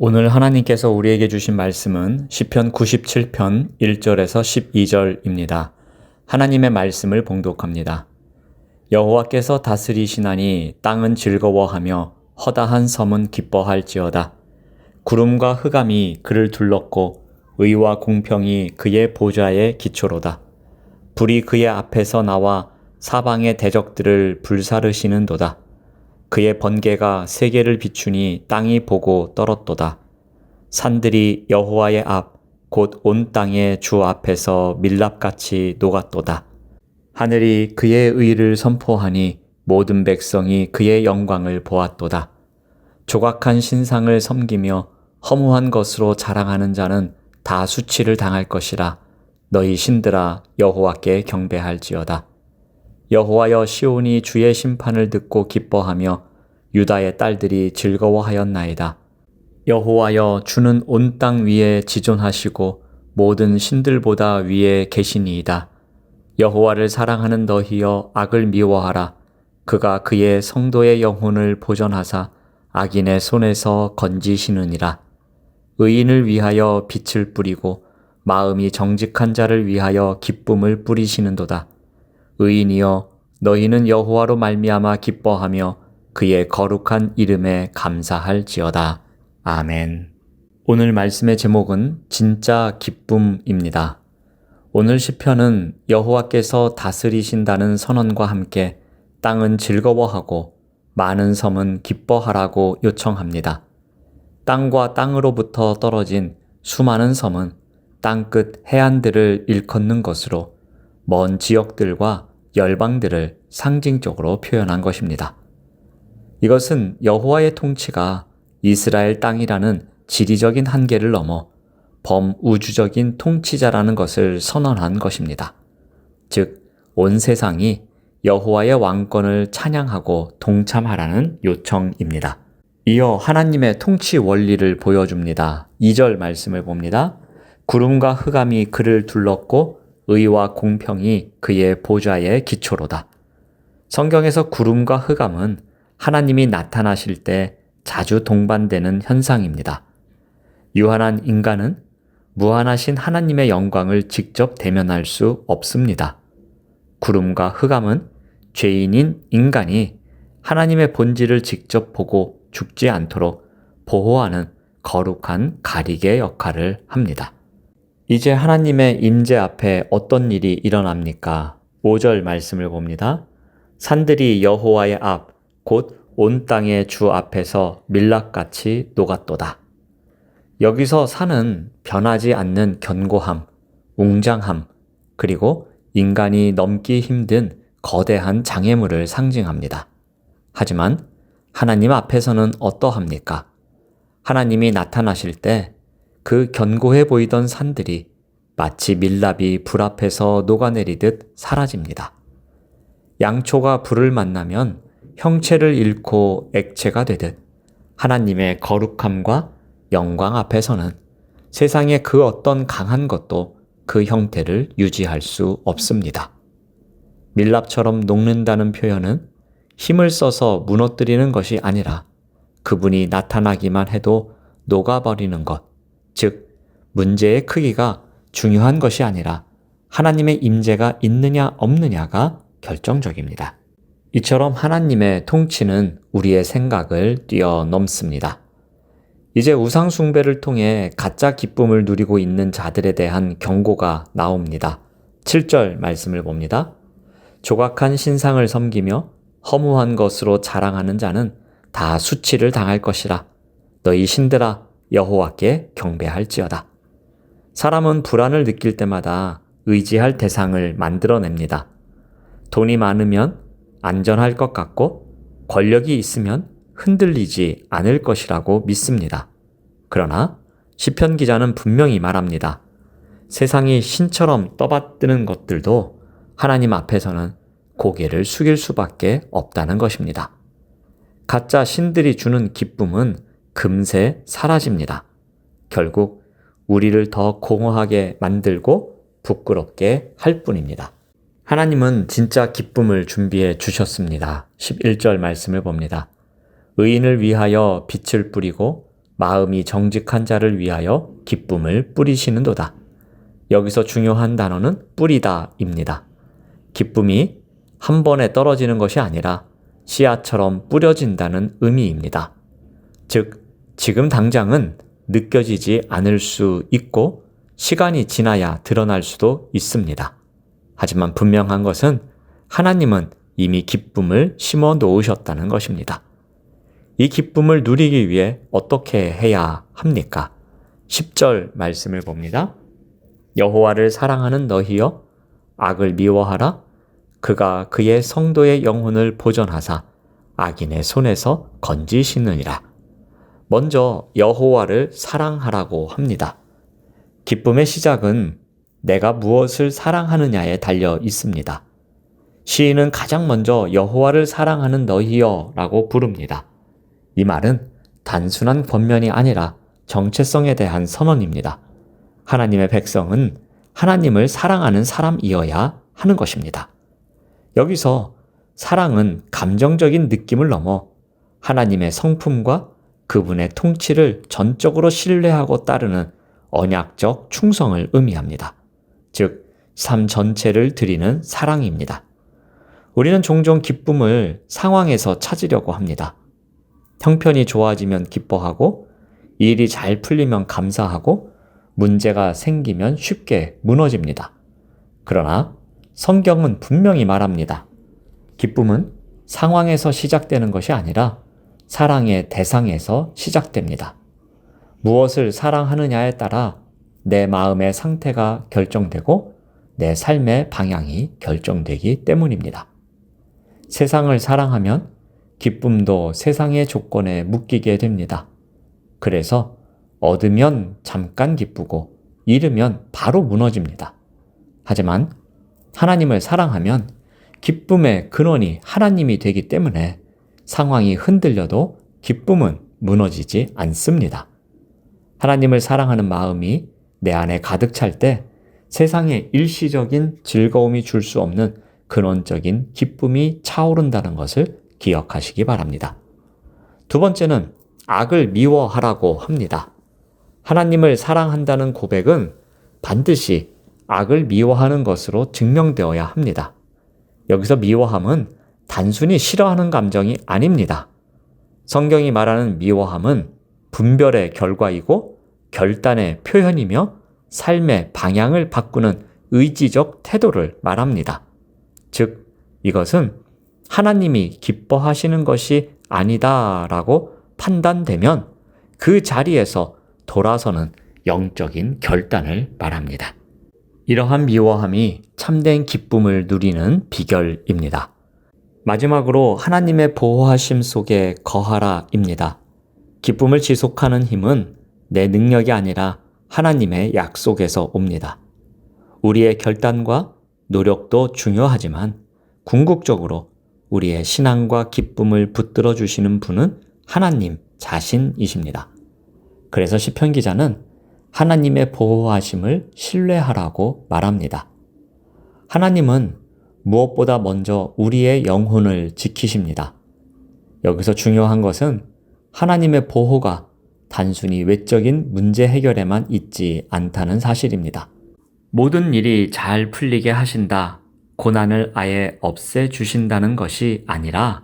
오늘 하나님께서 우리에게 주신 말씀은 시편 97편 1절에서 12절입니다. 하나님의 말씀을 봉독합니다. 여호와께서 다스리시나니 땅은 즐거워하며 허다한 섬은 기뻐할지어다. 구름과 흑암이 그를 둘렀고 의와 공평이 그의 보좌의 기초로다. 불이 그의 앞에서 나와 사방의 대적들을 불사르시는도다. 그의 번개가 세계를 비추니 땅이 보고 떨었도다. 산들이 여호와의 앞, 곧 온 땅의 주 앞에서 밀랍같이 녹았도다. 하늘이 그의 의를 선포하니 모든 백성이 그의 영광을 보았도다. 조각한 신상을 섬기며 허무한 것으로 자랑하는 자는 다 수치를 당할 것이라. 너희 신들아 여호와께 경배할지어다. 여호와여, 시온이 주의 심판을 듣고 기뻐하며 유다의 딸들이 즐거워하였나이다. 여호와여, 주는 온 땅 위에 지존하시고 모든 신들보다 위에 계시니이다. 여호와를 사랑하는 너희여, 악을 미워하라. 그가 그의 성도의 영혼을 보전하사 악인의 손에서 건지시느니라. 의인을 위하여 빛을 뿌리고 마음이 정직한 자를 위하여 기쁨을 뿌리시는도다. 의인이여, 너희는 여호와로 말미암아 기뻐하며 그의 거룩한 이름에 감사할지어다. 아멘. 오늘 말씀의 제목은 진짜 기쁨입니다. 오늘 시편은 여호와께서 다스리신다는 선언과 함께 땅은 즐거워하고 많은 섬은 기뻐하라고 요청합니다. 땅과 땅으로부터 떨어진 수많은 섬은 땅끝 해안들을 일컫는 것으로 먼 지역들과 열방들을 상징적으로 표현한 것입니다. 이것은 여호와의 통치가 이스라엘 땅이라는 지리적인 한계를 넘어 범우주적인 통치자라는 것을 선언한 것입니다. 즉, 온 세상이 여호와의 왕권을 찬양하고 동참하라는 요청입니다. 이어 하나님의 통치 원리를 보여줍니다. 2절 말씀을 봅니다. 구름과 흑암이 그를 둘렀고 의와 공평이 그의 보좌의 기초로다. 성경에서 구름과 흑암은 하나님이 나타나실 때 자주 동반되는 현상입니다. 유한한 인간은 무한하신 하나님의 영광을 직접 대면할 수 없습니다. 구름과 흑암은 죄인인 인간이 하나님의 본질을 직접 보고 죽지 않도록 보호하는 거룩한 가리개 역할을 합니다. 이제 하나님의 임재 앞에 어떤 일이 일어납니까? 5절 말씀을 봅니다. 산들이 여호와의 앞, 곧 온 땅의 주 앞에서 밀랍같이 녹았도다. 여기서 산은 변하지 않는 견고함, 웅장함, 그리고 인간이 넘기 힘든 거대한 장애물을 상징합니다. 하지만 하나님 앞에서는 어떠합니까? 하나님이 나타나실 때 그 견고해 보이던 산들이 마치 밀랍이 불 앞에서 녹아내리듯 사라집니다. 양초가 불을 만나면 형체를 잃고 액체가 되듯 하나님의 거룩함과 영광 앞에서는 세상의 그 어떤 강한 것도 그 형태를 유지할 수 없습니다. 밀랍처럼 녹는다는 표현은 힘을 써서 무너뜨리는 것이 아니라 그분이 나타나기만 해도 녹아버리는 것, 즉 문제의 크기가 중요한 것이 아니라 하나님의 임재가 있느냐 없느냐가 결정적입니다. 이처럼 하나님의 통치는 우리의 생각을 뛰어넘습니다. 이제 우상 숭배를 통해 가짜 기쁨을 누리고 있는 자들에 대한 경고가 나옵니다. 7절 말씀을 봅니다. 조각한 신상을 섬기며 허무한 것으로 자랑하는 자는 다 수치를 당할 것이라. 너희 신들아 여호와께 경배할지어다. 사람은 불안을 느낄 때마다 의지할 대상을 만들어냅니다. 돈이 많으면 안전할 것 같고 권력이 있으면 흔들리지 않을 것이라고 믿습니다. 그러나 시편 기자는 분명히 말합니다. 세상이 신처럼 떠받드는 것들도 하나님 앞에서는 고개를 숙일 수밖에 없다는 것입니다. 가짜 신들이 주는 기쁨은 금세 사라집니다. 결국 우리를 더 공허하게 만들고 부끄럽게 할 뿐입니다. 하나님은 진짜 기쁨을 준비해 주셨습니다. 11절 말씀을 봅니다. 의인을 위하여 빛을 뿌리고 마음이 정직한 자를 위하여 기쁨을 뿌리시는도다. 여기서 중요한 단어는 뿌리다입니다. 기쁨이 한 번에 떨어지는 것이 아니라 씨앗처럼 뿌려진다는 의미입니다. 즉, 지금 당장은 느껴지지 않을 수 있고 시간이 지나야 드러날 수도 있습니다. 하지만 분명한 것은 하나님은 이미 기쁨을 심어 놓으셨다는 것입니다. 이 기쁨을 누리기 위해 어떻게 해야 합니까? 10절 말씀을 봅니다. 여호와를 사랑하는 너희여, 악을 미워하라. 그가 그의 성도의 영혼을 보전하사 악인의 손에서 건지시느니라. 먼저 여호와를 사랑하라고 합니다. 기쁨의 시작은 내가 무엇을 사랑하느냐에 달려 있습니다. 시인은 가장 먼저 여호와를 사랑하는 너희여 라고 부릅니다. 이 말은 단순한 권면이 아니라 정체성에 대한 선언입니다. 하나님의 백성은 하나님을 사랑하는 사람이어야 하는 것입니다. 여기서 사랑은 감정적인 느낌을 넘어 하나님의 성품과 그분의 통치를 전적으로 신뢰하고 따르는 언약적 충성을 의미합니다. 즉, 삶 전체를 드리는 사랑입니다. 우리는 종종 기쁨을 상황에서 찾으려고 합니다. 형편이 좋아지면 기뻐하고, 일이 잘 풀리면 감사하고, 문제가 생기면 쉽게 무너집니다. 그러나 성경은 분명히 말합니다. 기쁨은 상황에서 시작되는 것이 아니라 사랑의 대상에서 시작됩니다. 무엇을 사랑하느냐에 따라 내 마음의 상태가 결정되고 내 삶의 방향이 결정되기 때문입니다. 세상을 사랑하면 기쁨도 세상의 조건에 묶이게 됩니다. 그래서 얻으면 잠깐 기쁘고 잃으면 바로 무너집니다. 하지만 하나님을 사랑하면 기쁨의 근원이 하나님이 되기 때문에 상황이 흔들려도 기쁨은 무너지지 않습니다. 하나님을 사랑하는 마음이 내 안에 가득 찰 때 세상에 일시적인 즐거움이 줄 수 없는 근원적인 기쁨이 차오른다는 것을 기억하시기 바랍니다. 두 번째는 악을 미워하라고 합니다. 하나님을 사랑한다는 고백은 반드시 악을 미워하는 것으로 증명되어야 합니다. 여기서 미워함은 단순히 싫어하는 감정이 아닙니다. 성경이 말하는 미워함은 분별의 결과이고 결단의 표현이며 삶의 방향을 바꾸는 의지적 태도를 말합니다. 즉, 이것은 하나님이 기뻐하시는 것이 아니다라고 판단되면 그 자리에서 돌아서는 영적인 결단을 말합니다. 이러한 미워함이 참된 기쁨을 누리는 비결입니다. 마지막으로 하나님의 보호하심 속에 거하라입니다. 기쁨을 지속하는 힘은 내 능력이 아니라 하나님의 약속에서 옵니다. 우리의 결단과 노력도 중요하지만 궁극적으로 우리의 신앙과 기쁨을 붙들어 주시는 분은 하나님 자신이십니다. 그래서 시편 기자는 하나님의 보호하심을 신뢰하라고 말합니다. 하나님은 무엇보다 먼저 우리의 영혼을 지키십니다. 여기서 중요한 것은 하나님의 보호가 단순히 외적인 문제 해결에만 있지 않다는 사실입니다. 모든 일이 잘 풀리게 하신다, 고난을 아예 없애주신다는 것이 아니라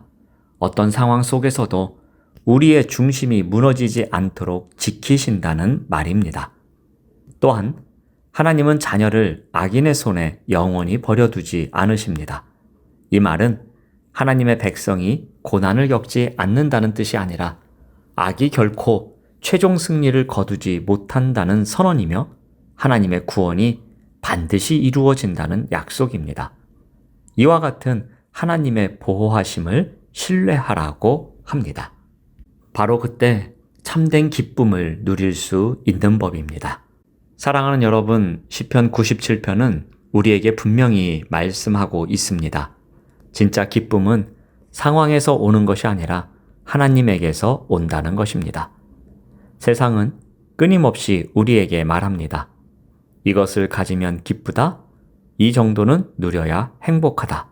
어떤 상황 속에서도 우리의 중심이 무너지지 않도록 지키신다는 말입니다. 또한 하나님은 자녀를 악인의 손에 영원히 버려두지 않으십니다. 이 말은 하나님의 백성이 고난을 겪지 않는다는 뜻이 아니라 악이 결코 최종 승리를 거두지 못한다는 선언이며 하나님의 구원이 반드시 이루어진다는 약속입니다. 이와 같은 하나님의 보호하심을 신뢰하라고 합니다. 바로 그때 참된 기쁨을 누릴 수 있는 법입니다. 사랑하는 여러분, 시편 97편은 우리에게 분명히 말씀하고 있습니다. 진짜 기쁨은 상황에서 오는 것이 아니라 하나님에게서 온다는 것입니다. 세상은 끊임없이 우리에게 말합니다. 이것을 가지면 기쁘다. 이 정도는 누려야 행복하다.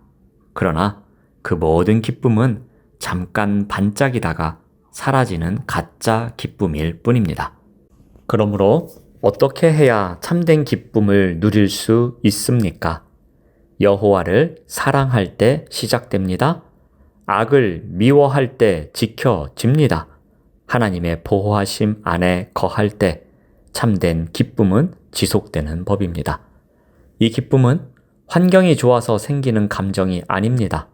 그러나 그 모든 기쁨은 잠깐 반짝이다가 사라지는 가짜 기쁨일 뿐입니다. 그러므로 어떻게 해야 참된 기쁨을 누릴 수 있습니까? 여호와를 사랑할 때 시작됩니다. 악을 미워할 때 지켜집니다. 하나님의 보호하심 안에 거할 때 참된 기쁨은 지속되는 법입니다. 이 기쁨은 환경이 좋아서 생기는 감정이 아닙니다.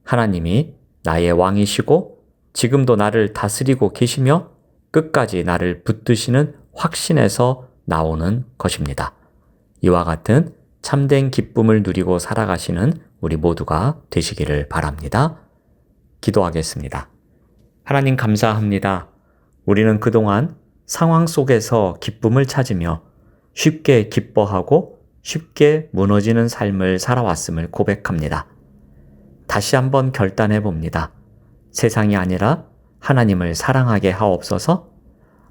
하나님이 나의 왕이시고 지금도 나를 다스리고 계시며 끝까지 나를 붙드시는 확신에서 나오는 것입니다. 이와 같은 참된 기쁨을 누리고 살아가시는 우리 모두가 되시기를 바랍니다. 기도하겠습니다. 하나님 감사합니다. 우리는 그동안 상황 속에서 기쁨을 찾으며 쉽게 기뻐하고 쉽게 무너지는 삶을 살아왔음을 고백합니다. 다시 한번 결단해 봅니다. 세상이 아니라 하나님을 사랑하게 하옵소서.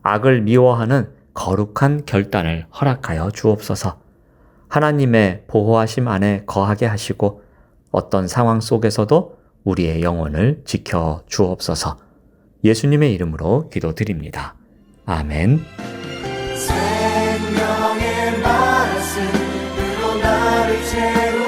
악을 미워하는 거룩한 결단을 허락하여 주옵소서. 하나님의 보호하심 안에 거하게 하시고 어떤 상황 속에서도 우리의 영혼을 지켜 주옵소서. 예수님의 이름으로 기도드립니다. 아멘. 생명의 말씀으로 나를 채워